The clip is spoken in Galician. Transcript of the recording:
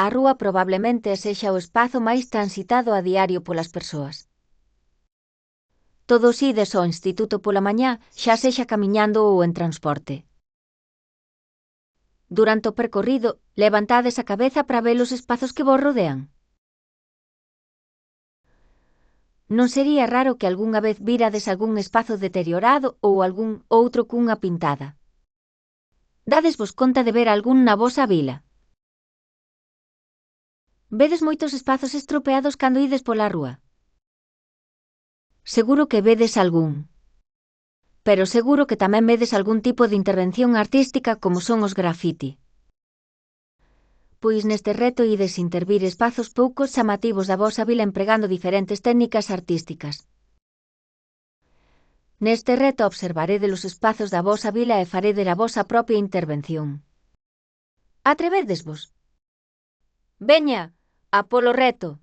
A rúa probablemente sexa o espazo máis transitado a diario polas persoas. Todos ides ao instituto pola mañá, xa sexa camiñando ou en transporte. Durante o percorrido, levantades a cabeza para ver os espazos que vos rodean. Non sería raro que algunha vez virades algún espazo deteriorado ou algún outro cunha pintada. Dadesvos conta de ver algún na vosa vila. Vedes moitos espazos estropeados cando ides pola rúa? Seguro que vedes algún. Pero seguro que tamén vedes algún tipo de intervención artística como son os graffiti. Pois neste reto ides intervir espazos pouco chamativos da vosa vila empregando diferentes técnicas artísticas. Neste reto observarede os espazos da vosa vila e farede a vosa propia intervención. Atrevédesvos? Veña, a polo reto!